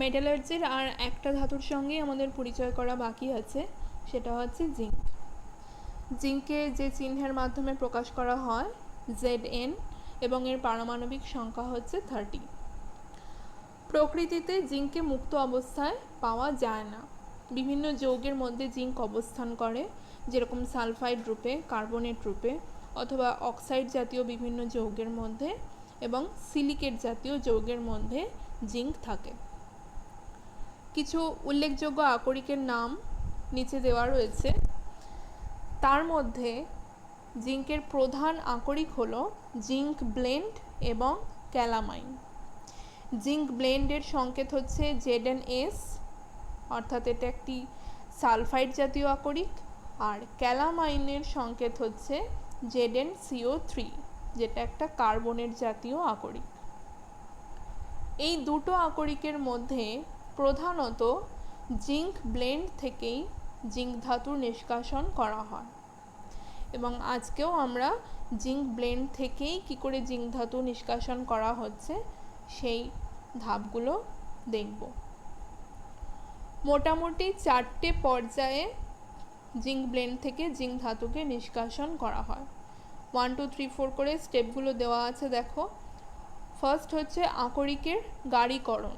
মেটালার্জির আর একটা ধাতুর সঙ্গেই আমাদের পরিচয় করা বাকি আছে, সেটা হচ্ছে জিঙ্ক। জিঙ্ককে যে চিহ্নের মাধ্যমে প্রকাশ করা হয় Zn এবং এর পারমাণবিক সংখ্যা হচ্ছে 30। প্রকৃতিতে জিঙ্ককে মুক্ত অবস্থায় পাওয়া যায় না। বিভিন্ন যৌগের মধ্যে জিঙ্ক অবস্থান করে, যেরকম সালফাইড রূপে, কার্বনেট রূপে, অথবা অক্সাইড জাতীয় বিভিন্ন যৌগের মধ্যে এবং সিলিকেট জাতীয় যৌগের মধ্যে জিঙ্ক থাকে। কিছু উল্লেখযোগ্য আকরিকের নাম নিচে দেওয়া রয়েছে। তার মধ্যে জিঙ্কের প্রধান আকরিক হলো জিঙ্ক ব্লেন্ড এবং ক্যালামাইন। জিঙ্ক ব্লেন্ডের সংকেত হচ্ছে Zns, অর্থাৎ এটা একটি সালফাইড জাতীয় আকরিক, আর ক্যালামাইনের সংকেত হচ্ছে ZnCO3, যেটা একটা কার্বনেট জাতীয় আকরিক। এই দুটো আকরিকের মধ্যে প্রধানত জিঙ্ক ব্লেন্ড থেকেই জিঙ্ক ধাতুর নিষ্কাশন করা হয়, এবং আজকেও আমরা জিঙ্ক ব্লেন্ড থেকেই কী করে জিঙ্ক ধাতু নিষ্কাশন করা হচ্ছে সেই ধাপগুলো দেখব। মোটামুটি 4টে পর্যায়ে জিঙ্ক ব্লেন্ড থেকে জিঙ্ক ধাতুকে নিষ্কাশন করা হয়। 1 2 3 4 করে স্টেপগুলো দেওয়া আছে, দেখো। ফার্স্ট হচ্ছে আকরিকের গাড়িকরণ।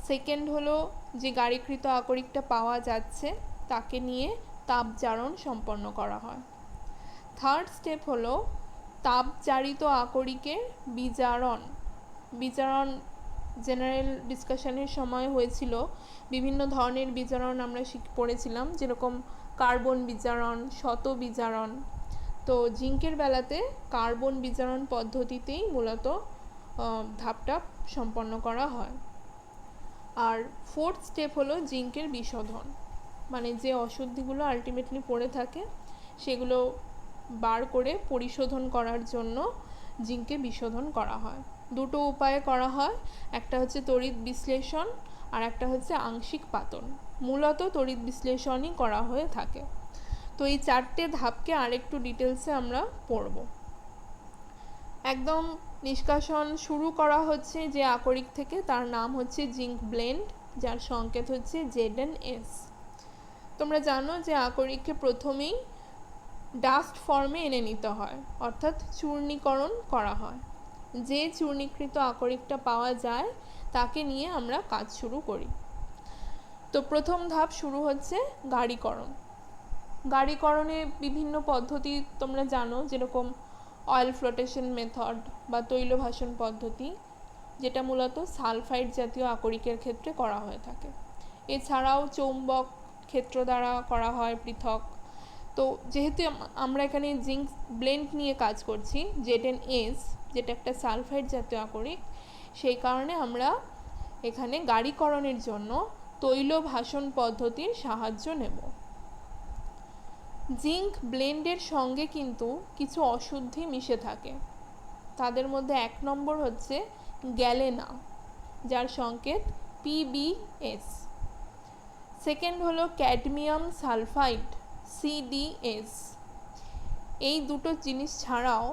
সেকেন্ড হলো যে গাড়িকৃত আকরিকটা পাওয়া যাচ্ছে তাকে নিয়ে তাপজারণ সম্পন্ন করা হয়। থার্ড স্টেপ হলো তাপজারিত আকরিকের বিজারণ। বিজারণ জেনারেল ডিসকাশনের সময় হয়েছিল। বিভিন্ন ধরনের বিজারণ আমরা পড়েছিলাম, যেরকম কার্বন বিজারণ, শত বিজারণ। তো জিঙ্কের বেলাতে কার্বন বিজারণ পদ্ধতিতেই মূলত ধাপটা সম্পন্ন করা হয়। আর ফোর্থ স্টেপ হলো জিঙ্কের বিশোধন, মানে যে অশুদ্ধিগুলো আলটিমেটলি পড়ে থাকে সেগুলো বার করে পরিশোধন করার জন্য জিঙ্ককে বিশোধন করা হয়। দুটো উপায়ে করা হয়, একটা হচ্ছে তড়িৎ বিশ্লেষণ আর একটা হচ্ছে আংশিক পাতন। মূলত তড়িৎ বিশ্লেষণই করা হয়ে থাকে। তো এই 4টে ধাপকে আরেকটু ডিটেলসে আমরা পড়ব। একদম নিষ্কাশন শুরু করা হচ্ছে যে আকরিক থেকে, তার নাম হচ্ছে জিঙ্ক ব্লেন্ড, যার সংকেত হচ্ছে Zns। তোমরা জানো যে আকরিককে প্রথমেই ডাস্ট ফর্মে এনে নিতে হয়, অর্থাৎ চূর্ণীকরণ করা হয়। যে চূর্ণীকৃত আকরিকটা পাওয়া যায় তাকে নিয়ে আমরা কাজ শুরু করি। তো প্রথম ধাপ শুরু হচ্ছে গাড়িকরণ। গাড়িকরণে বিভিন্ন পদ্ধতি তোমরা জানো, যেরকম অয়েল ফ্লোটেশন মেথড বা তৈলভাসন পদ্ধতি, যেটা মূলত সালফাইড জাতীয় আকরিকের ক্ষেত্রে করা হয়ে থাকে। এছাড়াও চৌম্বক ক্ষেত্র দ্বারা করা হয় পৃথক। তো যেহেতু আমরা এখানে জিঙ্ক ব্লেন্ড নিয়ে কাজ করছি, Zns, যেটা একটা সালফাইড জাতীয় আকরিক, সেই কারণে আমরা এখানে গাড়িকরণের জন্য তৈলভাসন পদ্ধতির সাহায্য নেব। জিঙ্ক ব্লেন্ডের সঙ্গে কিন্তু কিছু অশুদ্ধি মিশে থাকে। তাদের মধ্যে 1 নম্বর হচ্ছে গ্যালেনা, যার সংকেত PbS। সেকেন্ড হলো ক্যাডমিয়াম সালফাইড, CdS। এই দুটো জিনিস ছাড়াও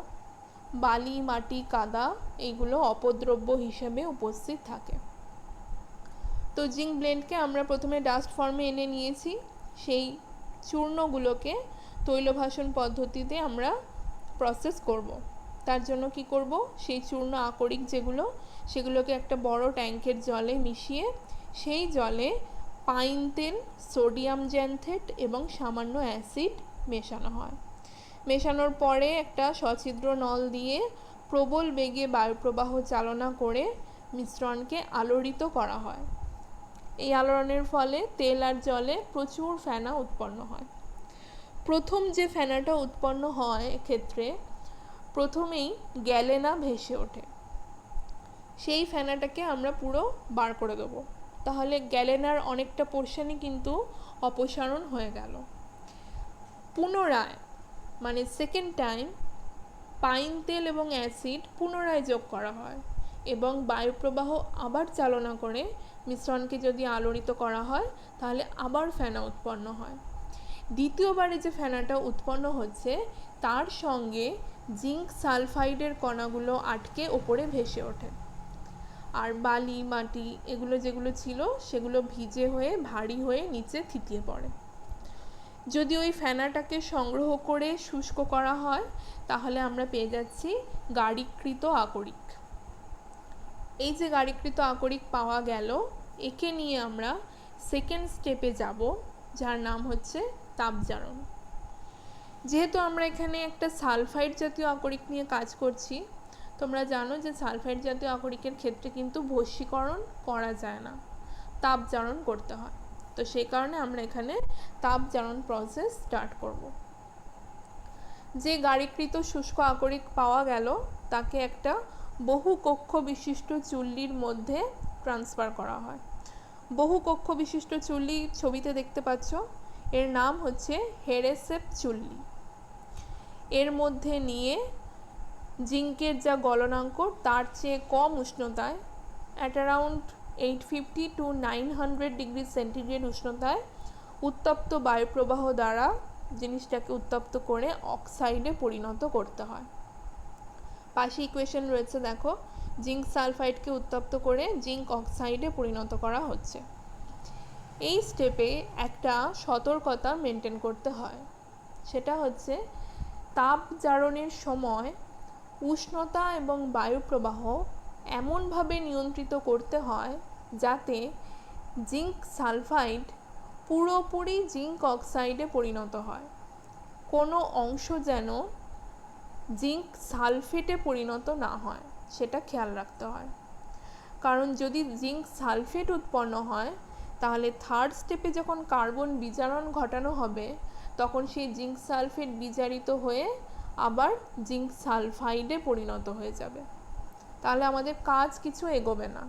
বালি, মাটি, কাদা এইগুলো অপদ্রব্য হিসেবে উপস্থিত থাকে। তো জিঙ্ক ব্লেন্ডকে আমরা প্রথমে ডাস্ট ফর্মে এনে নিয়েছি। সেই চূর্ণগুলোকে তৈলভাসন পদ্ধতিতে আমরা প্রসেস করব। তার জন্য কি করব, সেই চূর্ণ আকরিক যেগুলো, সেগুলোকে একটা বড় ট্যাঙ্কের জলে মিশিয়ে সেই জলে পাইন তেল, সোডিয়াম জ্যান্থেট এবং সামান্য অ্যাসিড মেশানো হয়। মেশানোর পরে একটা সছিদ্র নল দিয়ে প্রবল বেগে বায়ুপ্রবাহ চালনা করে মিশ্রণকে আলোড়িত করা হয়। এই আলোড়নের ফলে তেল আর জলে প্রচুর ফেনা উৎপন্ন হয়। প্রথম যে ফেনাটা উৎপন্ন হয় এক্ষেত্রে প্রথমেই গ্যালেনা ভেসে ওঠে। সেই ফেনাটাকে আমরা পুরো বার করে দেবো, তাহলে গ্যালেনার অনেকটা পোর্শনই কিন্তু অপসারণ হয়ে গেল। পুনরায়, মানে সেকেন্ড টাইম, পাইন তেল এবং অ্যাসিড পুনরায় যোগ করা হয় এবং বায়ুপ্রবাহ আবার চালনা করে মিশ্রণকে যদি আলোড়িত করা হয় তাহলে আবার ফেনা উৎপন্ন হয়। দ্বিতীয়বারে যে ফেনাটা উৎপন্ন হচ্ছে তার সঙ্গে জিঙ্ক সালফাইডের কণাগুলো আটকে ওপরে ভেসে ওঠে। আর বালি মাটি এগুলো যেগুলো ছিল সেগুলো ভিজে হয়ে ভারী হয়ে নিচে থিতিয়ে পড়ে। যদি ওই ফেনাটাকে সংগ্রহ করে শুষ্ক করা হয় তাহলে আমরা পেয়ে যাচ্ছি গাড়িকৃত আকরিক। এই যে গাড়িকৃত আকরিক পাওয়া গেল, একে নিয়ে আমরা সেকেন্ড স্টেপে যাব, যার নাম হচ্ছে তাপজারণ। যেহেতু আমরা এখানে একটা সালফাইড জাতীয় আকরিক নিয়ে কাজ করছি, তোমরা জানো যে সালফাইড জাতীয় আকরিকের ক্ষেত্রে কিন্তু বশীকরণ করা যায় না, তাপজারণ করতে হয়। তো সেই কারণে আমরা এখানে তাপজারণ প্রসেস স্টার্ট করব। যে গাড়িকৃত শুষ্ক আকরিক পাওয়া গেল তাকে একটা বহু কক্ষ বিশিষ্ট চুল্লির মধ্যে ট্রান্সফার করা হয়। বহু কক্ষ বিশিষ্ট চুল্লি ছবিতে দেখতে পাচ্ছ, এর নাম হচ্ছে হেরেসেপ চুল্লি। এর মধ্যে নিয়ে জিঙ্কের যা গলনাঙ্ক তার চেয়ে কম উষ্ণতায়, at around 850 to 900 degree centigrade উষ্ণতায় উত্তপ্ত বায়ুপ্রবাহ দ্বারা জিনিসটাকে উত্তপ্ত করে অক্সাইডে পরিণত করতে হয়। পাশে ইকুয়েশন রয়েছে দেখো, জিঙ্ক সালফাইডকে উত্তপ্ত করে জিঙ্ক অক্সাইডে পরিণত করা হচ্ছে। এই স্টেপে একটা সতর্কতা মেনটেন করতে হয়, সেটা হচ্ছে তাপজারণের সময় উষ্ণতা এবং বায়ুপ্রবাহ এমনভাবে নিয়ন্ত্রিত করতে হয় যাতে জিঙ্ক সালফাইড পুরোপুরি জিঙ্ক অক্সাইডে পরিণত হয়, কোনো অংশ যেন জিঙ্ক সালফেটে পরিণত না হয় সেটা খেয়াল রাখতে হয়। কারণ যদি জিঙ্ক সালফেট উৎপন্ন হয় তাহলে থার্ড স্টেপে যখন কার্বন বিজারণ ঘটানো হবে তখন সেই জিঙ্ক সালফেট বিজারিত হয়ে আবার জিঙ্ক সালফাইডে পরিণত হয়ে যাবে, তাহলে আমাদের কাজ কিছু এগোবে না।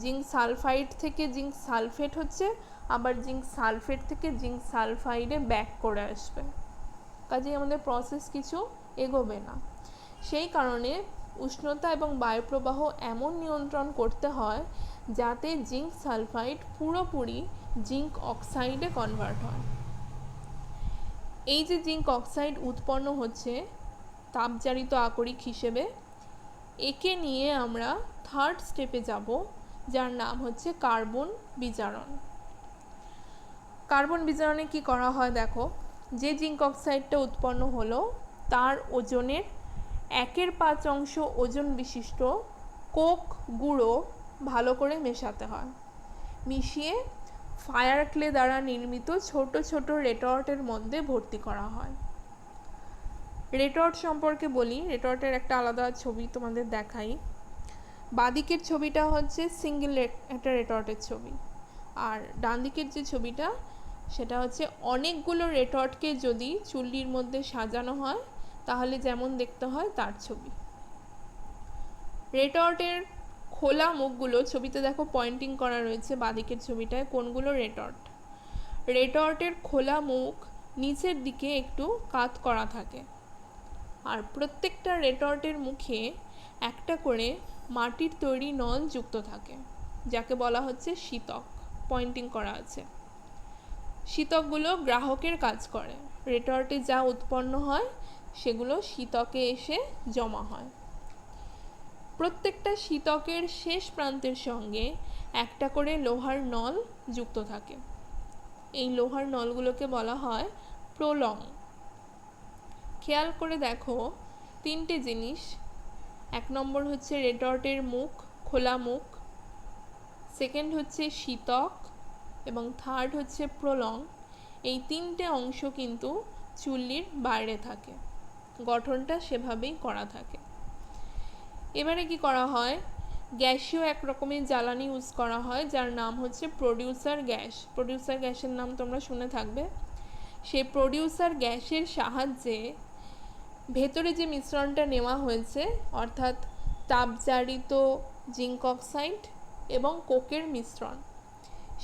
জিঙ্ক সালফাইড থেকে জিঙ্ক সালফেট হচ্ছে, আবার জিঙ্ক সালফেট থেকে জিঙ্ক সালফাইডে ব্যাক করে আসবে, কাজেই আমাদের প্রসেস কিছু এগোবে না। সেই কারণে উষ্ণতা এবং বায়ুপ্রবাহ এমন নিয়ন্ত্রণ করতে হয় যাতে জিঙ্ক সালফাইড পুরোপুরি জিঙ্ক অক্সাইডে কনভার্ট হয়। এই যে জিঙ্ক অক্সাইড উৎপন্ন হচ্ছে তাপজারিত আকরিক হিসেবে, একে নিয়ে আমরা থার্ড স্টেপে যাব, যার নাম হচ্ছে কার্বন বিজারণ। কার্বন বিজারণে কি করা হয় দেখো, যে জিঙ্ক অক্সাইডটা উৎপন্ন হলো তার ওজনের 1/5 ওজন বিশিষ্ট কোক গুঁড়ো ভালো করে মেশাতে হয়। মিশিয়ে ফায়ার ক্লে দ্বারা নির্মিত ছোট ছোট রেটর্টের মধ্যে ভর্তি করা হয়। রেটর্ট সম্পর্কে বলি, রেটর্টের একটা আলাদা ছবি তোমাদের দেখাই। বাঁদিকের ছবিটা হচ্ছে সিঙ্গেল একটা রেটর্টের ছবি, আর ডান দিকের যে ছবিটা সেটা হচ্ছে অনেকগুলো রেটর্টকে যদি চুল্লির মধ্যে সাজানো হয় তাহলে যেমন দেখতে হয় তার ছবি। রেটর্টের খোলা মুখগুলো ছবিতে দেখো পয়েন্টিং করা রয়েছে বাঁদিকের ছবিটায়, কোনগুলো রেটর্ট। রেটর্টের খোলা মুখ নিচের দিকে একটু কাত করা থাকে, আর প্রত্যেকটা রেটর্টের মুখে একটা করে মাটির তৈরি নল যুক্ত থাকে, যাকে বলা হচ্ছে শীতক, পয়েন্টিং করা আছে। শীতকগুলো গ্রাহকের কাজ করে, রেটর্টে যা উৎপন্ন হয় সেগুলো শীতকে এসে জমা হয়। প্রত্যেকটা শীতকের শেষ প্রান্তের সঙ্গে একটা করে লোহার নল যুক্ত থাকে। এই লোহার নলগুলোকে বলা হয় প্রলং। খেয়াল করে দেখো তিনটে জিনিস, 1 নম্বর হচ্ছে রেটর্টের মুখ, খোলা মুখ, সেকেন্ড হচ্ছে শীতক, এবং থার্ড হচ্ছে প্রলং। এই তিনটে অংশ কিন্তু চুল্লির বাইরে থাকে, গঠনটা সেভাবেই করা থাকে। এবারে কি করা হয়, গ্যাসীয় এক রকমের জ্বালানি ইউজ করা হয় যার নাম হচ্ছে প্রডিউসার গ্যাস। প্রডিউসার গ্যাসের নাম তোমরা শুনে থাকবে। সেই প্রডিউসার গ্যাসের সাহায্যে ভেতরে যে মিশ্রণটা নেওয়া হয়েছে, অর্থাৎ তাপজারিত জিঙ্ক অক্সাইড এবং কোকের মিশ্রণ,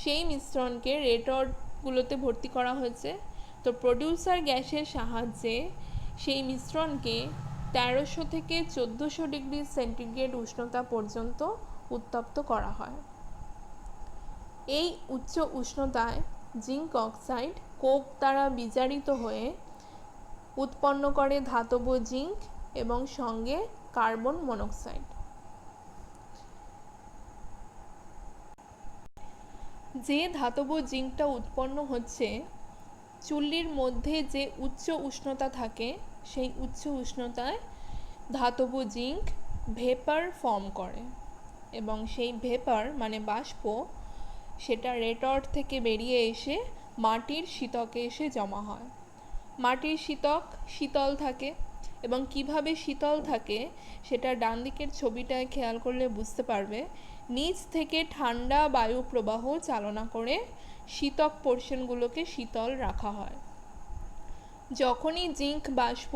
সেই মিশ্রণকে রেটর্টগুলোতে ভর্তি করা হয়েছে। তো প্রডিউসার গ্যাসের সাহায্যে সেই মিশ্রণকে 1300 থেকে 1400 ডিগ্রি সেন্টিগ্রেড উষ্ণতা পর্যন্ত উত্তপ্ত করা হয়। এই উচ্চ উষ্ণতায় জিঙ্ক অক্সাইড কোক দ্বারা বিজারিত হয়ে উৎপন্ন করে ধাতব জিঙ্ক এবং সঙ্গে কার্বন মনোক্সাইড। যে ধাতব জিঙ্কটা উৎপন্ন হচ্ছে চুল্লির মধ্যে যে উচ্চ উষ্ণতা থাকে সেই উচ্চ উষ্ণতায় ধাতব জিঙ্ক ভেপার ফর্ম করে এবং সেই ভেপার মানে বাষ্প সেটা রেটর্ট থেকে বেরিয়ে এসে মাটির শীতকে এসে জমা হয়। মাটির শীতক শীতল থাকে এবং কিভাবে শীতল থাকে সেটা ডান দিকের ছবিটায় খেয়াল করলে বুঝতে পারবে। নিচ থেকে ঠান্ডা বায়ু প্রবাহ চালনা করে শীতক পোর্শনগুলোকে শীতল রাখা হয়। যখনই জিঙ্ক বাষ্প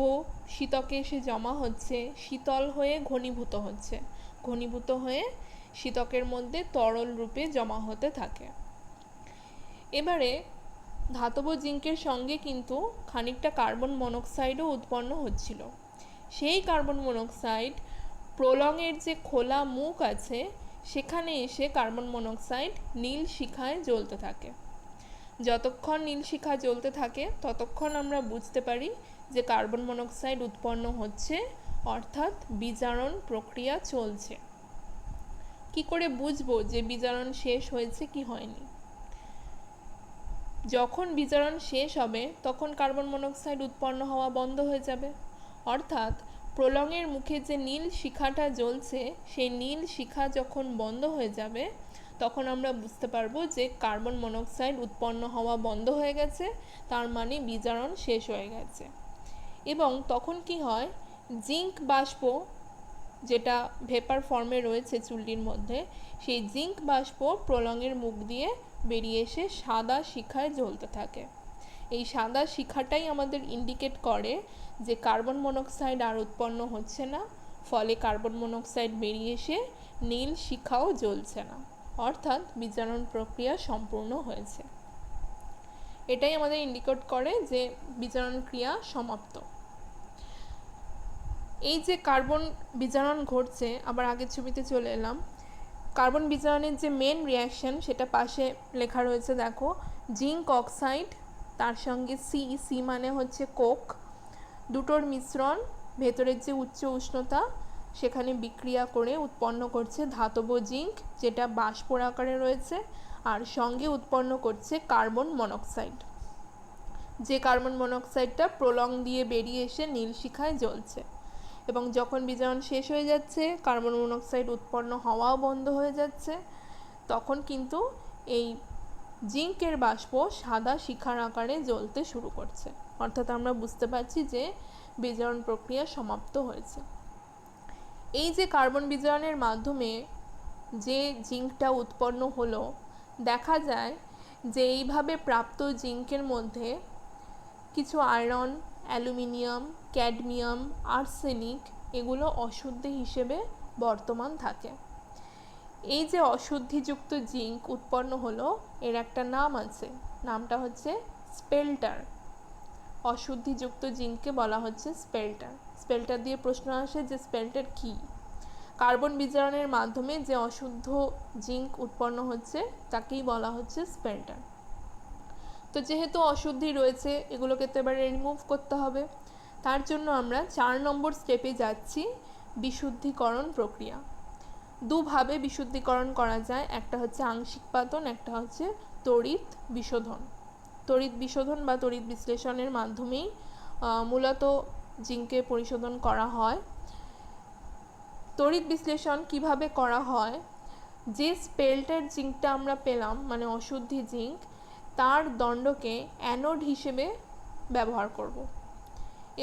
শীতকে এসে জমা হচ্ছে শীতল হয়ে ঘনীভূত হচ্ছে, ঘনীভূত হয়ে শীতকের মধ্যে তরল রূপে জমা হতে থাকে। এবারে ধাতব জিঙ্কের সঙ্গে কিন্তু খানিকটা কার্বন মনোক্সাইডও উৎপন্ন হচ্ছিল। সেই কার্বন মনোক্সাইড প্রলংয়ের যে খোলা মুখ আছে সেখানে এসে কার্বন মনোক্সাইড নীল শিখায় জ্বলতে থাকে। যতক্ষণ নীল শিখা জ্বলতে থাকে ততক্ষণ আমরা বুঝতে পারি যে কার্বন মনোক্সাইড উৎপন্ন হচ্ছে, অর্থাৎ বিজারণ প্রক্রিয়া চলছে। কি করে বুঝবো যে বিজারণ শেষ হয়েছে কি হয়নি? যখন বিজারণ শেষ হবে তখন কার্বন মনোক্সাইড উৎপন্ন হওয়া বন্ধ হয়ে যাবে, অর্থাৎ প্রলংয়ের মুখে যে নীল শিখাটা জ্বলছে সেই নীল শিখা যখন বন্ধ হয়ে যাবে তখন আমরা বুঝতে পারবো যে কার্বন মনোক্সাইড উৎপন্ন হওয়া বন্ধ হয়ে গেছে, তার মানে বিজারণ শেষ হয়ে গেছে। এবং তখন কি হয়, জিঙ্ক বাষ্প যেটা ভেপার ফর্মে রয়েছে চুল্লির মধ্যে সেই জিঙ্ক বাষ্প প্রলংয়ের মুখ দিয়ে বেরিয়ে এসে সাদা শিখায় জ্বলতে থাকে। এই সাদা শিখাটাই আমাদের ইন্ডিকেট করে যে কার্বন মনোক্সাইড আর উৎপন্ন হচ্ছে না, ফলে কার্বন মনোক্সাইড বেরিয়ে এসে নীল শিখাও জ্বলছে না, অর্থাৎ বিজারণ প্রক্রিয়া সম্পূর্ণ হয়েছে। এটাই আমাদের ইন্ডিকেট করে যে বিজারণ ক্রিয়া সমাপ্ত। এই যে কার্বন বিজারণ ঘটছে, আবার আগের ছবিতে চলে এলাম। কার্বন বিজারণের যে মেন রিয়াকশন সেটা পাশে লেখা রয়েছে দেখো, জিঙ্ক অক্সাইড তার সঙ্গে সি মানে হচ্ছে কোক, দুটোর মিশ্রণ ভেতরের যে উচ্চ উষ্ণতা সেখানে বিক্রিয়া করে উৎপন্ন করছে ধাতব জিঙ্ক যেটা বাষ্পর আকারে রয়েছে, আর সঙ্গে উৎপন্ন করছে কার্বন মনোক্সাইড, যে কার্বন মনোক্সাইডটা প্রলং দিয়ে বেরিয়ে এসে নীল শিখায় জ্বলছে। এবং যখন বিজারণ শেষ হয়ে যাচ্ছে কার্বন মনোক্সাইড উৎপন্ন হওয়াও বন্ধ হয়ে যাচ্ছে, তখন কিন্তু এই জিঙ্কের বাষ্প সাদা শিখার আকারে জ্বলতে শুরু করছে, অর্থাৎ আমরা বুঝতে পারছি যে বিজারণ প্রক্রিয়া সমাপ্ত হয়েছে। এই যে কার্বন বিজারণের মাধ্যমে যে জিঙ্কটা উৎপন্ন হলো, দেখা যায় যে এইভাবে প্রাপ্ত জিঙ্কের মধ্যে কিছু আয়রন, অ্যালুমিনিয়াম, ক্যাডমিয়াম, আর্সেনিক এগুলো অশুদ্ধি হিসেবে বর্তমান থাকে। এই যে অশুদ্ধিযুক্ত জিঙ্ক উৎপন্ন হলো এর একটা নাম আছে, নামটা হচ্ছে স্পেল্টার। অশুদ্ধিযুক্ত জিঙ্ককে বলা হচ্ছে স্পেল্টার। স্পেল্টার দিয়ে প্রশ্ন আসে যে স্পেল্টার কি? কার্বন বিজারণের মাধ্যমে যে অশুদ্ধ জিঙ্ক উৎপন্ন হচ্ছে তাকেই বলা হচ্ছে স্পেল্টার। তো যেহেতু অশুদ্ধি রয়েছে এগুলোকে তো এবারে রিমুভ করতে হবে, তার জন্য আমরা 4 নম্বর স্টেপে যাচ্ছি, বিশুদ্ধিকরণ প্রক্রিয়া। দুভাবে বিশুদ্ধিকরণ করা যায়, একটা হচ্ছে আংশিক পাতন, একটা হচ্ছে তড়িৎ বিশোধন। তড়িৎ বিশোধন বা তড়িৎ বিশ্লেষণের মাধ্যমেই মূলত জিঙ্কে পরিশোধন করা হয়। তড়িৎ বিশ্লেষণ কিভাবে করা হয়, যে স্পেল্টার জিঙ্কটা আমরা পেলাম মানে অশুদ্ধি জিঙ্ক, তার দণ্ডকে অ্যানোড হিসেবে ব্যবহার করব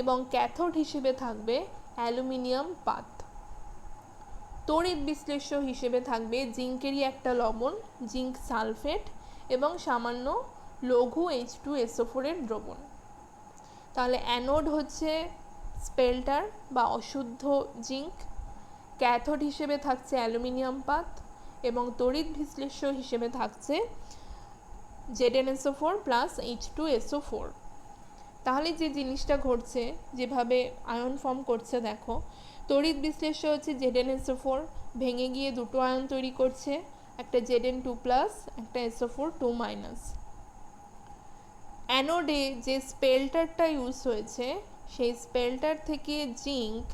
এবং ক্যাথোড হিসেবে থাকবে অ্যালুমিনিয়াম পাত। তড়িৎ বিশ্লেষ্য হিসেবে থাকবে জিঙ্কেরই একটা লবণ জিঙ্ক সালফেট এবং সামান্য লঘু H2SO4 এর দ্রবণ। তাহলে অ্যানোড হচ্ছে স্পেল্টার বা অশুদ্ধ জিঙ্ক, ক্যাথোড হিসেবে থাকছে অ্যালুমিনিয়াম পাত এবং তড়িৎ বিশ্লেষ্য হিসেবে থাকছে ZnSO4 প্লাস H2SO4। তাহলে যে জিনিসটা ঘটছে, যেভাবে আয়ন ফর্ম করছে দেখো, তড়িৎ বিশ্লেষ্য হচ্ছে ZnSO4 ভেঙে গিয়ে দুটো আয়ন তৈরি করছে, একটা Zn2 প্লাস একটা SO4 2 মাইনাস। অ্যানোডে যে স্পেল্টারটা ইউজ হয়েছে সেই স্পেল্টার থেকে জিঙ্ক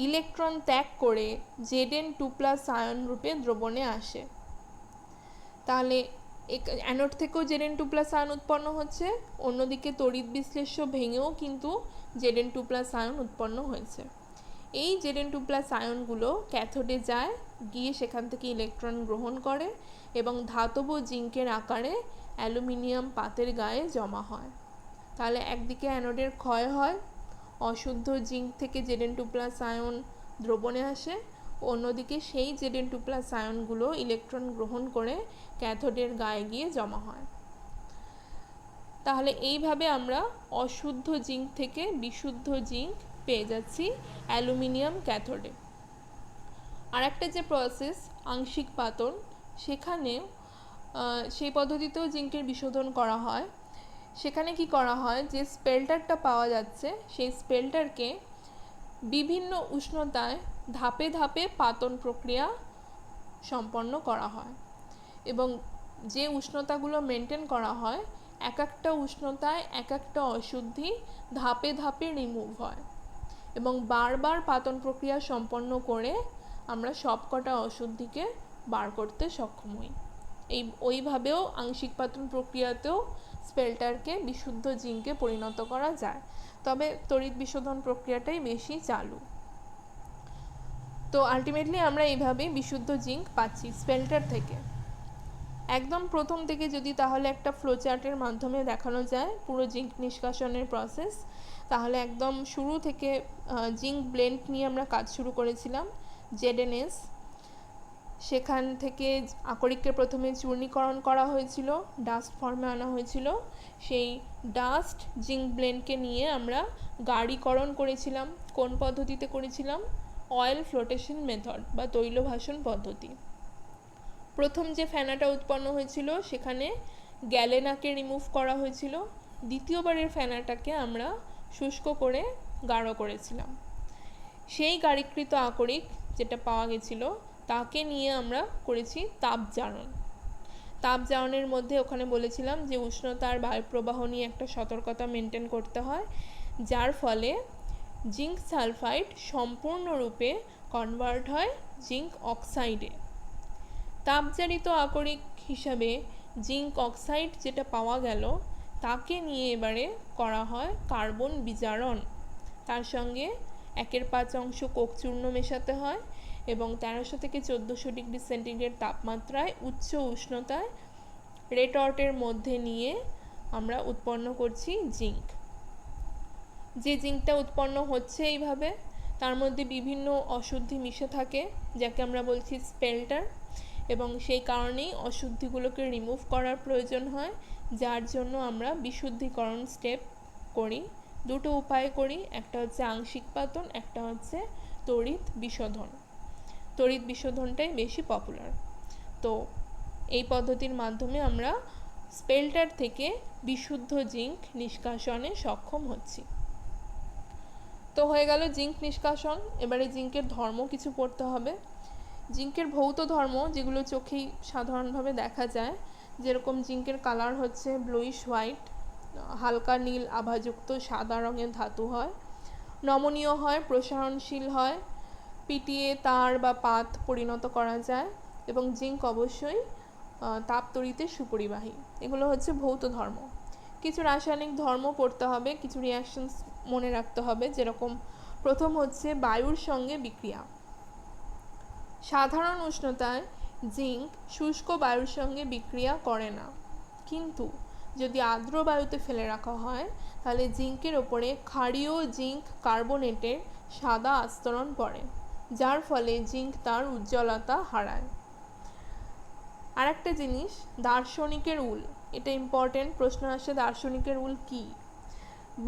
ইলেকট্রন ত্যাগ করে Zn2 প্লাস আয়ন রূপে দ্রবণে আসে। তাহলে অ্যানোড থেকেও Zn2+ আয়ন উৎপন্ন হচ্ছে, অন্যদিকে তড়িৎ বিশ্লেষ্য ভেঙেও কিন্তু Zn2+ আয়ন উৎপন্ন হয়েছে। এই Zn2+ আয়নগুলো ক্যাথোডে যায়, গিয়ে সেখান থেকে ইলেকট্রন গ্রহণ করে এবং ধাতব জিঙ্কের আকারে অ্যালুমিনিয়াম পাতের গায়ে জমা হয়। তাহলে একদিকে অ্যানোডের ক্ষয় হয়, অশুদ্ধ জিঙ্ক থেকে Zn2+ আয়ন দ্রবণে আসে, অন্যদিকে সেই Zn2+ আয়নগুলো ইলেকট্রন গ্রহণ করে ক্যাথোডের গায়ে গিয়ে জমা হয়। তাহলে এইভাবে আমরা অশুদ্ধ জিঙ্ক থেকে বিশুদ্ধ জিঙ্ক পেয়ে যাচ্ছি অ্যালুমিনিয়াম ক্যাথোডে। আর একটা যে প্রসেস আংশিক পাতন, সেখানে সেই পদ্ধতিতেও জিঙ্কের বিশোধন করা হয়। সেখানে কি করা হয়, যে স্পেল্টারটা পাওয়া যাচ্ছে সেই স্পেল্টারকে বিভিন্ন উষ্ণতায় ধাপে ধাপে পাতন প্রক্রিয়া সম্পন্ন করা হয় এবং যে উষ্ণতাগুলো মেনটেন করা হয়, এক একটা উষ্ণতায় এক একটা অশুদ্ধি ধাপে ধাপে রিমুভ হয় এবং বারবার পাতন প্রক্রিয়া সম্পন্ন করে আমরা সবকটা অশুদ্ধিকে বার করতে সক্ষম হই। ওইভাবেও আংশিক পাতন প্রক্রিয়াতেও স্পেল্টারকে বিশুদ্ধ জিঙ্কে পরিণত করা যায়, তবে তড়িৎ বিশোধন প্রক্রিয়াটাই বেশি চালু। তো আলটিমেটলি আমরা এইভাবেই বিশুদ্ধ জিঙ্ক পাচ্ছি স্পেল্টার থেকে। একদম প্রথম থেকে যদি তাহলে একটা ফ্লোচার্টের মাধ্যমে দেখানো যায় পুরো জিঙ্ক নিষ্কাশনের প্রসেস, তাহলে একদম শুরু থেকে জিঙ্ক ব্লেন্ড নিয়ে আমরা কাজ শুরু করেছিলাম ZnS। সেখান থেকে আকরিককে প্রথমে চূর্ণীকরণ করা হয়েছিল, ডাস্ট ফর্মে আনা হয়েছিল। সেই ডাস্ট জিঙ্ক ব্লেন্ডকে নিয়ে আমরা গাঢ়ীকরণ করেছিলাম। কোন পদ্ধতিতে করেছিলাম? অয়েল ফ্লোটেশন মেথড বা তৈল ভাসন পদ্ধতি। প্রথম যে ফেনাটা উৎপন্ন হয়েছিল সেখানে গ্যালেনাকে রিমুভ করা হয়েছিল। দ্বিতীয়বারের ফেনাটাকে আমরা শুষ্ক করে গাঢ় করেছিলাম। সেই গাঢ়ীকৃত আকরিক যেটা পাওয়া গেছিল তাকে নিয়ে আমরা করেছি তাপজারণ। তাপজারণের মধ্যে ওখানে বলেছিলাম যে উষ্ণতা আর বায়ু প্রবাহ নিয়ে একটা সতর্কতা মেনটেন করতে হয়, যার ফলে জিঙ্ক সালফাইড সম্পূর্ণরূপে কনভার্ট হয় জিঙ্ক অক্সাইডে। তাপজারিত আকরিক হিসাবে জিঙ্ক অক্সাইড যেটা পাওয়া গেল তাকে নিয়ে এবারে করা হয় কার্বন বিজারণ। তার সঙ্গে 1/5 কোক চূর্ণ মেশাতে হয় এবং 1300 থেকে 1400 ডিগ্রি সেন্টিগ্রেড তাপমাত্রায় উচ্চ উষ্ণতায় রেটর্টের মধ্যে নিয়ে আমরা উৎপন্ন করছি জিঙ্ক। যে জিঙ্কটা উৎপন্ন হচ্ছে এইভাবে, তার মধ্যে বিভিন্ন অশুদ্ধি মিশে থাকে যাকে আমরা বলছি স্পেল্টার, এবং সেই কারণেই অশুদ্ধিগুলোকে রিমুভ করার প্রয়োজন হয়, যার জন্য আমরা বিশুদ্ধিকরণ স্টেপ করি। দুটো উপায়ে করি, একটা হচ্ছে আংশিক পাতন, একটা হচ্ছে তড়িৎ বিশোধন। তড়িৎ বিশোধনটাই বেশি পপুলার। তো এই পদ্ধতির মাধ্যমে আমরা স্পেল্টার থেকে বিশুদ্ধ জিঙ্ক নিষ্কাশনে সক্ষম হচ্ছি। তো হয়ে গেল জিঙ্ক নিষ্কাশন। এবারে জিঙ্কের ধর্ম কিছু পড়তে হবে। জিঙ্কের ভৌত ধর্ম যেগুলো চোখেই সাধারণভাবে দেখা যায়, যেরকম জিঙ্কের কালার হচ্ছে ব্লুইশ হোয়াইট, হালকা নীল আভাযুক্ত সাদা রঙের ধাতু হয়, নমনীয় হয়, প্রসারণশীল হয়, পিটিয়ে তার বা পাত পরিণত করা যায় এবং জিঙ্ক অবশ্যই তাপতড়িতে সুপরিবাহী। এগুলো হচ্ছে ভৌত ধর্ম। কিছু রাসায়নিক ধর্ম পড়তে হবে, কিছু রিঅ্যাকশনস মনে রাখতে হবে, যেরকম প্রথম হচ্ছে বায়ুর সঙ্গে বিক্রিয়া। সাধারণ উষ্ণতায় জিঙ্ক শুষ্ক বায়ুর সঙ্গে বিক্রিয়া করে না, কিন্তু যদি আর্দ্র বায়ুতে ফেলে রাখা হয় তাহলে জিঙ্কের ওপরে ক্ষারীয় জিঙ্ক কার্বনেটের সাদা আস্তরণ পড়ে, যার ফলে জিঙ্ক তার উজ্জ্বলতা হারায়। আর একটা জিনিস, দার্শনিকের উল, এটা ইম্পর্টেন্ট, প্রশ্ন আসে দার্শনিকের উল কি?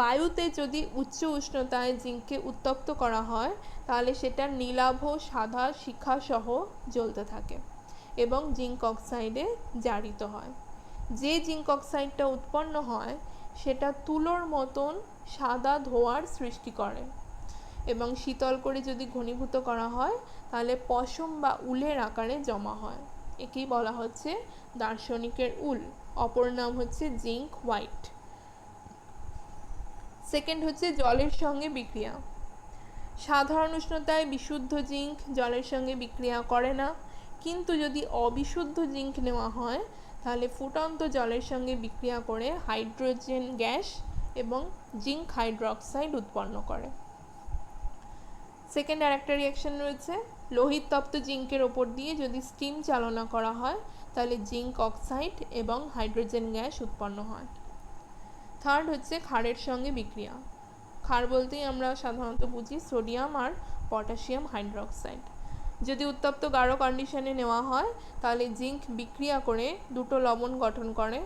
বায়ুতে যদি উচ্চ উষ্ণতায় জিঙ্ককে উত্তপ্ত করা হয় তাহলে সেটা নীলাভ সাদা শিখা সহ জ্বলতে থাকে এবং জিঙ্ক অক্সাইডে জারিত হয়। যে জিঙ্ক অক্সাইডটা উৎপন্ন হয় সেটা তুলোর মতন সাদা ধোঁয়ার সৃষ্টি করে এবং শীতল করে যদি ঘনীভূত করা হয় তাহলে পশম বা উলের আকারে জমা হয়। একেই বলা হচ্ছে দার্শনিকের উল। অপর নাম হচ্ছে জিঙ্ক হোয়াইট। সেকেন্ড হচ্ছে জলের সঙ্গে বিক্রিয়া। সাধারণ উষ্ণতায় বিশুদ্ধ জিঙ্ক জলের সঙ্গে বিক্রিয়া করে না, কিন্তু যদি অবিশুদ্ধ জিঙ্ক নেওয়া হয় তাহলে ফুটন্ত জলের সঙ্গে বিক্রিয়া করে হাইড্রোজেন গ্যাস এবং জিঙ্ক হাইড্রোক্সাইড উৎপন্ন করে। সেকেন্ড আরেকটা রিয়াকশন রয়েছে, লোহিত তপ্ত জিঙ্কের ওপর দিয়ে যদি স্টিম চালনা করা হয় তাহলে জিঙ্ক অক্সাইড এবং হাইড্রোজেন গ্যাস উৎপন্ন হয়। থার্ড হচ্ছে ক্ষারের সঙ্গে বিক্রিয়া। ক্ষার বলতেই আমরা সাধারণত বুঝি সোডিয়াম আর পটাশিয়াম হাইড্রোক্সাইড। যদি উত্তপ্ত গাঢ় কন্ডিশনে নেওয়া হয় তাহলে জিঙ্ক বিক্রিয়া করে দুটো লবণ গঠন করে,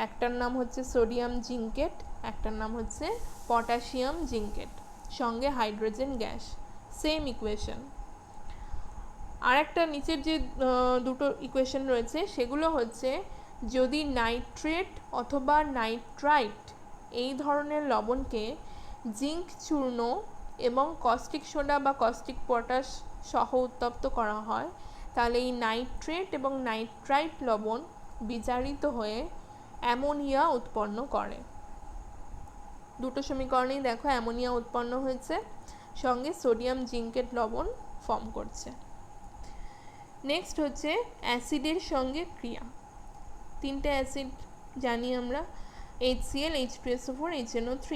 একটার নাম হচ্ছে সোডিয়াম জিঙ্কেট, একটার নাম হচ্ছে পটাশিয়াম জিঙ্কেট, সঙ্গে হাইড্রোজেন গ্যাস, সেম ইকুয়েশন। আর একটা নিচের যে দুটো ইকুয়েশন রয়েছে সেগুলো হচ্ছে, যদি নাইট্রেট অথবা নাইট্রাইট এই ধরনের লবণকে জিঙ্ক চূর্ণ এবং কস্টিক সোডা বা কস্টিক পটাশ সহ উত্তপ্ত করা হয় তাহলে এই নাইট্রেট এবং নাইট্রাইট লবণ বিজারিত হয়ে অ্যামোনিয়া উৎপন্ন করে। দুটো সমীকরণেই দেখো অ্যামোনিয়া উৎপন্ন হয়েছে, সঙ্গে সোডিয়াম জিঙ্কেট লবণ ফর্ম করছে। নেক্সট হচ্ছে অ্যাসিডের সঙ্গে ক্রিয়া। তিনটে অ্যাসিড জানি আমরা, HCl, H2SO4, HNO3।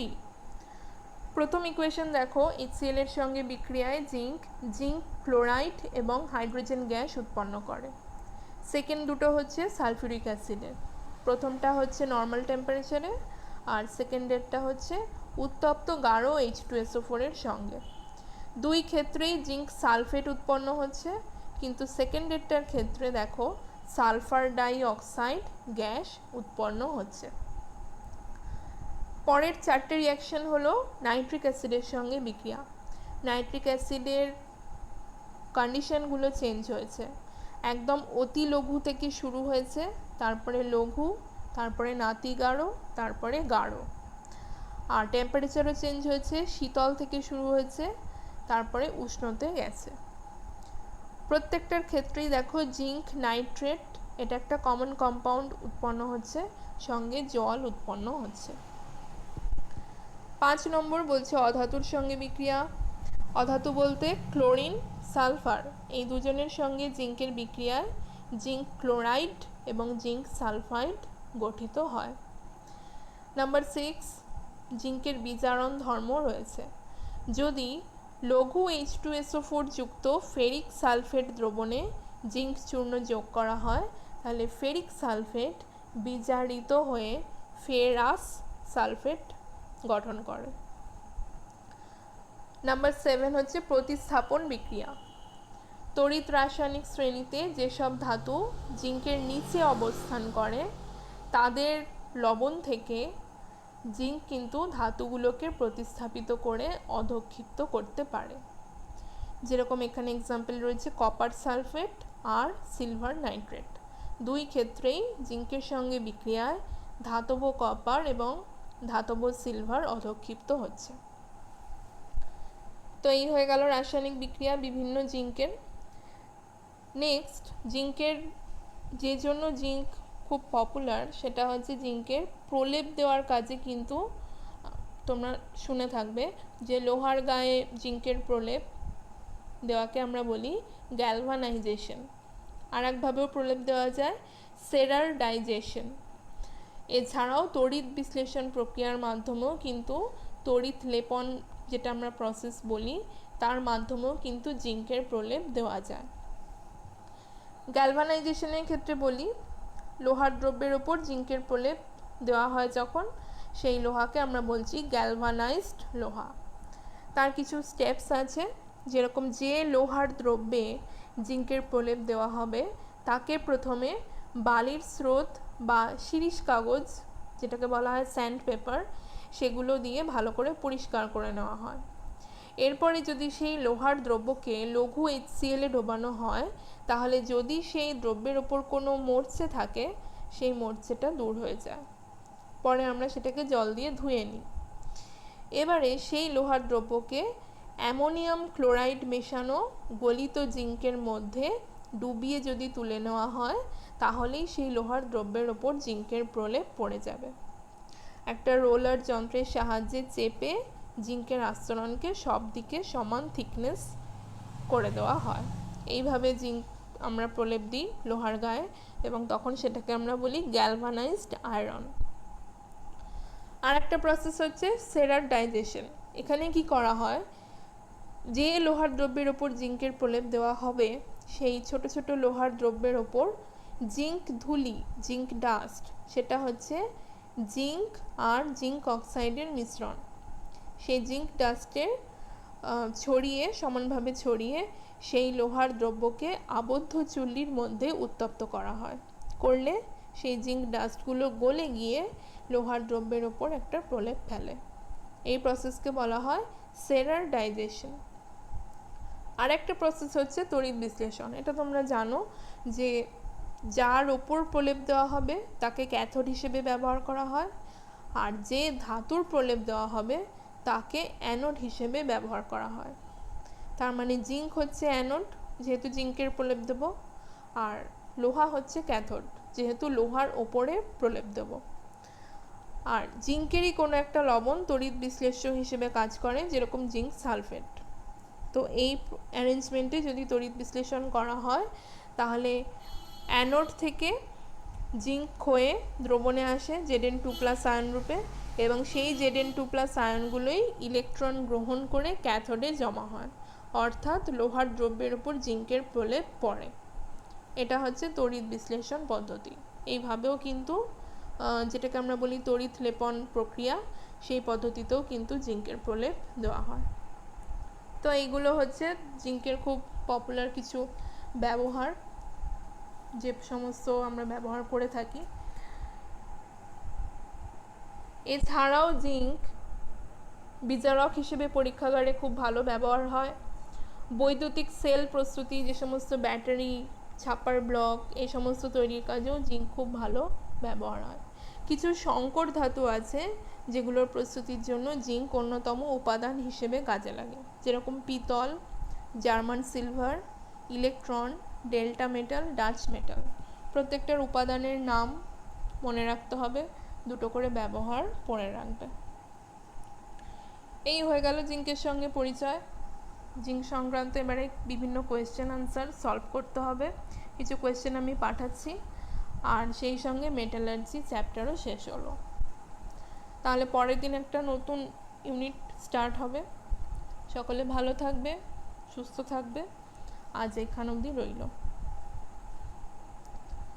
প্রথম ইকুয়েশন দেখো, HCl এর সঙ্গে বিক্রিয়ায় জিঙ্ক ক্লোরাইড এবং হাইড্রোজেন গ্যাস উৎপন্ন করে। সেকেন্ড দুটো হচ্ছে সালফিউরিক অ্যাসিডের, প্রথমটা হচ্ছে নর্মাল টেম্পারেচারে আর সেকেন্ডেরটা হচ্ছে উত্তপ্ত গাঢ় H2SO4 এর সঙ্গে। দুই ক্ষেত্রেই জিঙ্ক সালফেট উৎপন্ন হচ্ছে, কিন্তু সেকেন্ডেরটার ক্ষেত্রে দেখো সালফার ডাই অক্সাইড গ্যাস উৎপন্ন হচ্ছে। পরের চারটে রিয়াকশন হলো নাইট্রিক অ্যাসিডের সঙ্গে বিক্রিয়া। নাইট্রিক অ্যাসিডের কন্ডিশনগুলো চেঞ্জ হয়েছে, একদম অতি লঘু থেকে শুরু হয়েছে, তারপরে লঘু, তারপরে নাতি গাঢ়, তারপরে গাঢ়। আর টেম্পারেচারও চেঞ্জ হয়েছে, শীতল থেকে শুরু হয়েছে, তারপরে উষ্ণতে গেছে। প্রত্যেকটার ক্ষেত্রেই দেখো জিঙ্ক নাইট্রেট এটা একটা কমন কম্পাউন্ড উৎপন্ন হচ্ছে, সঙ্গে জল উৎপন্ন হচ্ছে। 5 নম্বর বলছে অধাতুর সঙ্গে বিক্রিয়া। অধাতু বলতে ক্লোরিন, সালফার এই দুজনের সঙ্গে জিঙ্কের বিক্রিয়ায় জিঙ্ক ক্লোরাইড এবং জিঙ্ক সালফাইড গঠিত হয়। নাম্বার 6, জিঙ্কের বিজারণ ধর্ম রয়েছে। যদি লঘু H2SO4 যুক্ত ফেরিক সালফেট দ্রবণে জিঙ্ক চূর্ণ যোগ করা হয় তাহলে ফেরিক সালফেট বিজারিত হয়ে ফেরাস সালফেট গঠন করে। নাম্বার 7 হচ্ছে প্রতিস্থাপন বিক্রিয়া। তড়িৎ রাসায়নিক শ্রেণীতে যেসব ধাতু জিঙ্কের নিচে অবস্থান করে তাদের লবণ থেকে জিঙ্ক কিন্তু ধাতুগুলোকে প্রতিস্থাপিত করে অধক্ষিপ্ত করতে পারে। যেরকম এখানে এক্সাম্পল রয়েছে কপার সালফেট আর সিলভার নাইট্রেট। দুই ক্ষেত্রেই জিঙ্কের সঙ্গে বিক্রিয়ায় ধাতব কপার এবং ধাতব সিলভার অধক্ষিপ্ত হচ্ছে। তো এই হয়ে গেল রাসায়নিক বিক্রিয়া বিভিন্ন জিঙ্কের। নেক্সট, জিঙ্কের যে জন্য জিঙ্ক খুব পপুলার সেটা হচ্ছে জিঙ্কের প্রলেপ দেওয়ার কাজে। কিন্তু তোমরা শুনে থাকবে যে লোহার গায়ে জিঙ্কের প্রলেপ দেওয়াকে আমরা বলি গ্যালভানাইজেশন। আর একভাবেও প্রলেপ দেওয়া যায় সেরারডাইজেশন। এছাড়াও তড়িৎ বিশ্লেষণ প্রক্রিয়ার মাধ্যমেও কিন্তু তড়িৎ লেপন যেটা আমরা প্রসেস বলি তার মাধ্যমেও কিন্তু জিঙ্কের প্রলেপ দেওয়া যায়। গ্যালভানাইজেশনের ক্ষেত্রে বলি, লোহার দ্রব্যের ওপর জিঙ্কের প্রলেপ দেওয়া হয় যখন, সেই লোহাকে আমরা বলছি গ্যালভানাইজড লোহা। তার কিছু স্টেপস আছে, যেরকম যে লোহার দ্রব্যে জিঙ্কের প্রলেপ দেওয়া হবে তাকে প্রথমে বালির স্রোত বা শিরিষ কাগজ যেটাকে বলা হয় স্যান্ড পেপার সেগুলো দিয়ে ভালো করে পরিষ্কার করে নেওয়া হয়। এরপরে যদি সেই লোহার দ্রব্যকে লঘু HCl এ ডোবানো হয় তাহলে যদি সেই দ্রব্যের ওপর কোনো মরচে থাকে সেই মরচেটা দূর হয়ে যায়। পরে আমরা সেটাকে জল দিয়ে ধুয়ে নিই। এবারে সেই লোহার দ্রব্যকে অ্যামোনিয়াম ক্লোরাইড মেশানো গলিত জিঙ্কের মধ্যে ডুবিয়ে যদি তুলে নেওয়া হয় তাহলেই সেই লোহার দ্রব্যের ওপর জিঙ্কের প্রলেপ পড়ে যাবে। একটা রোলার যন্ত্রের সাহায্যে চেপে জিঙ্কের আস্তরণকে সব দিকে সমান থিকনেস করে দেওয়া হয়। এইভাবে জিঙ্ক আমরা প্রলেপ দিই লোহার গায়ে, এবং তখন সেটাকে আমরা বলি গ্যালভানাইজড আয়রন। আর একটা প্রসেস হচ্ছে সেরাটাইজেশন। এখানে কি করা হয়, যে লোহার দ্রব্যের ওপর জিঙ্কের প্রলেপ দেওয়া হবে সেই ছোট ছোট লোহার দ্রব্যের ওপর জিঙ্ক ধুলি, জিঙ্ক ডাস্ট, সেটা হচ্ছে জিঙ্ক আর জিঙ্ক অক্সাইডের মিশ্রণ, সেই জিঙ্ক ডাস্টের ছড়িয়ে সমানভাবে ছড়িয়ে সেই লোহার দ্রব্যকে আবদ্ধ চুল্লির মধ্যে উত্তপ্ত করা হয়। করলে সেই জিঙ্ক ডাস্টগুলো গলে গিয়ে লোহার দ্রব্যের ওপর একটা প্রলেপ ফেলে। এই প্রসেসকে বলা হয় সেরাটাইজেশন। আর একটা প্রসেস হচ্ছে তড়িৎ বিশ্লেষণ। এটা তোমরা জানো যে যার ওপর প্রলেপ দেওয়া হবে তাকে ক্যাথোড হিসেবে ব্যবহার করা হয়, আর যে ধাতুর প্রলেপ দেওয়া হবে তাকে অ্যানোড হিসেবে ব্যবহার করা হয়। তার মানে জিঙ্ক হচ্ছে অ্যানোড, যেহেতু জিঙ্কের প্রলেপ দেব, আর লোহা হচ্ছে ক্যাথোড, যেহেতু লোহার ওপরে প্রলেপ দেব। আর জিঙ্কেরই কোনো একটা লবণ তড়িৎ বিশ্লেষ্য হিসেবে কাজ করে, যেরকম জিঙ্ক সালফেট। তো এই অ্যারেঞ্জমেন্টে যদি তড়িৎ বিশ্লেষণ করা হয় তাহলে অ্যানোড থেকে জিঙ্ক ক্ষয়ে দ্রবণে আসে Zn2+ আয়ন রূপে, এবং সেই Zn2+ আয়নগুলোই ইলেকট্রন গ্রহণ করে ক্যাথোডে জমা হয়, অর্থাৎ লোহার দ্রব্যের উপর জিঙ্কের প্রলেপ পড়ে। এটা হচ্ছে তড়িৎ বিশ্লেষণ পদ্ধতি। এইভাবেও কিন্তু যেটাকে আমরা বলি তড়িৎ লেপন প্রক্রিয়া, সেই পদ্ধতিতেও কিন্তু জিঙ্কের প্রলেপ দেওয়া হয়। তো এইগুলো হচ্ছে জিঙ্কের খুব পপুলার কিছু ব্যবহার, যে সমস্ত আমরা ব্যবহার করে থাকি। এছাড়াও জিঙ্ক বিজারক হিসেবে পরীক্ষাগারে খুব ভালো ব্যবহার হয়। বৈদ্যুতিক সেল প্রস্তুতি, যে সমস্ত ব্যাটারি, ছাপার ব্লক, এই সমস্ত তৈরির কাজেও জিঙ্ক খুব ভালো ব্যবহার হয়। কিছু সংকর ধাতু আছে যেগুলোর প্রস্তুতির জন্য জিঙ্ক অন্যতম উপাদান হিসেবে কাজে লাগে, যেরকম পিতল, German silver, electron, delta metal, Dutch metal. প্রত্যেকটার উপাদানের নাম মনে রাখতে হবে, দুটো করে ব্যবহার পড়ে রাখবে। এই হয়ে গেল জিঙ্কের সঙ্গে পরিচয়। জিঙ্ক সংক্রান্ত এবারে বিভিন্ন কোয়েশ্চেন আনসার সলভ করতে হবে। কিছু কোয়েশ্চেন আমি পাঠাচ্ছি, আর সেই সঙ্গে মেটালার্জি চ্যাপ্টারও শেষ হলো। তাহলে পরের দিন একটা নতুন ইউনিট স্টার্ট হবে। সকলে ভালো থাকবে, সুস্থ থাকবে। আজ এখান অবধি রইল।